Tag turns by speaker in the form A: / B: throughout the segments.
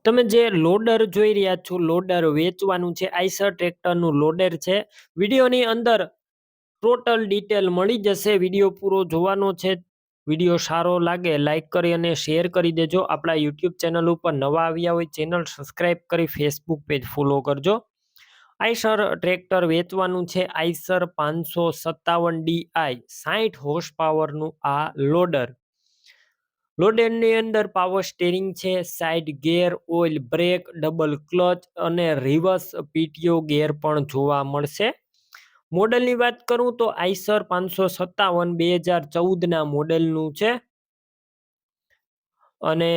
A: તમે જે લોડર જોઈ રહ્યા છો, લોડર વેચવાનું છે. આઈસર ટ્રેક્ટરનું લોડર છે. વિડીયોની અંદર ટોટલ ડિટેલ મળી જશે. વિડીયો પૂરો જોવાનો છે. વિડીયો સારો લાગે લાઈક કરી અને શેર કરી દેજો. આપણા યુટ્યુબ ચેનલ ઉપર નવા આવ્યા હોય ચેનલ સબસ્ક્રાઈબ કરી ફેસબુક પેજ ફોલો કરજો. આઈસર ટ્રેક્ટર વેચવાનું છે. આઈસર 557DI 60 હોર્સ પાવરનું આ લોડર. લોડરની અંદર પાવર સ્ટીરિંગ છે, સાઇડ ગેર, ઓઇલ બ્રેક, ડબલ ક્લચ અને રિવર્સ પીટીઓ ગેર પણ જોવા મળશે. મોડલની વાત કરું તો આઈસર 557 2014ના મોડેલનું છે અને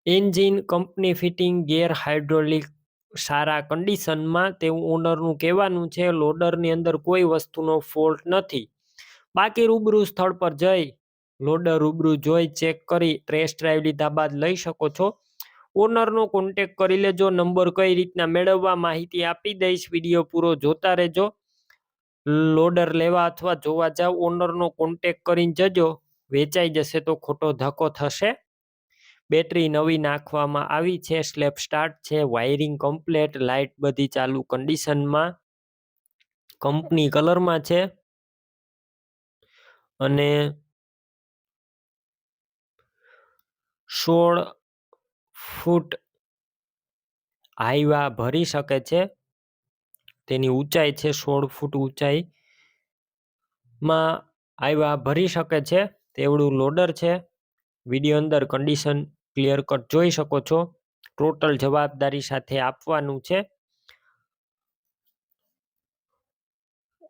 A: engine company fitting, gear hydraulic સારા કન્ડિશનમાં તેવું ઓનરનું કહેવાનું છે. લોડરની અંદર કોઈ વસ્તુનો ફોલ્ટ નથી. બાકી રૂબરૂ સ્થળ પર જઈ લોડર રૂબરૂ જોઈ ચેક કરી ટેસ્ટ ડ્રાઈવ લીધા બાદ લઈ શકો છો. ઓનરનો કોન્ટેક કરી લેજો. નંબર કઈ રીતના મેળવવા માહિતી આપી દઈશ. વિડીયો પૂરો જોતા રહેજો. લોડર લેવા અથવા જોવા જાવ ઓનરનો કોન્ટેક કરીને જજો. વેચાઈ જશે તો ખોટો ધક્કો થશે. બેટરી નવી નાખવામાં આવી છે. સ્લેપ સ્ટાર્ટ છે. વાયરિંગ કમ્પ્લેટ, લાઇટ બધી ચાલુ કન્ડિશનમાં, કંપની કલરમાં છે અને 16 ફૂટ હાઈવા ભરી શકે છે. તેની ઊંચાઈ છે 16 ફૂટ ઊંચાઈમાં હાઈવા ભરી શકે છે તેવડું લોડર છે. વિડીયો અંદર કન્ડિશન ક્લિયર કટ જોઈ શકો છો. ટોટલ જવાબદારી સાથે આપવાનું છે.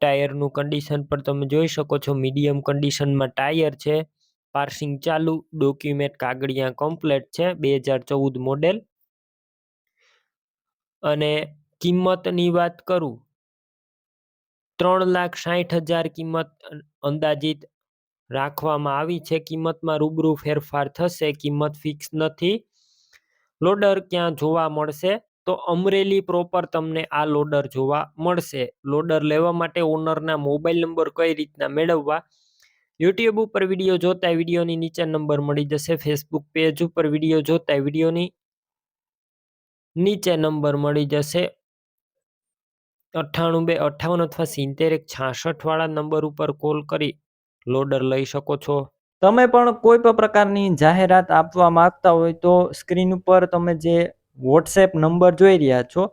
A: ટાયરનું કન્ડિશન પર તમે જોઈ શકો છો. મીડિયમ કન્ડિશનમાં ટાયર છે. પાર્સિંગ ચાલુ, ડોક્યુમેન્ટ કાગળિયા કમ્પ્લેટ છે. 2014 મોડેલ. અને કિંમતની વાત કરું 3,60,000 કિંમત અંદાજિત રાખવામાં આવી છે. કિંમતમાં રૂબરૂ ફેરફાર થશે. કિંમત ફિક્સ નથી. લોડર ક્યાં જોવા મળશે તો અમરેલી પ્રોપર તમને આ લોડર જોવા મળશે. લોડર લેવા માટે ઓનરના મોબાઈલ નંબર કઈ રીતના મેળવવા, યુટ્યુબ ઉપર વિડીયો જોતા વિડીયોની નીચે નંબર મળી જશે. ફેસબુક પેજ ઉપર વિડીયો જોતા વિડીયોની નીચે નંબર મળી જશે. 98 258 અથવા 70 166 વાળા નંબર ઉપર કોલ કરી લોડર લઈ શકો છો.
B: તમે પણ કોઈ પણ પ્રકારની જાહેરાત આપવા માંગતા હોય તો સ્ક્રીન ઉપર તમે જે વોટ્સએપ નંબર જોઈ રહ્યા છો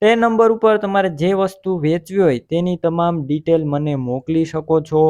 B: તે નંબર ઉપર તમારે જે વસ્તુ વેચવી હોય તેની તમામ ડિટેલ મને મોકલી શકો છો.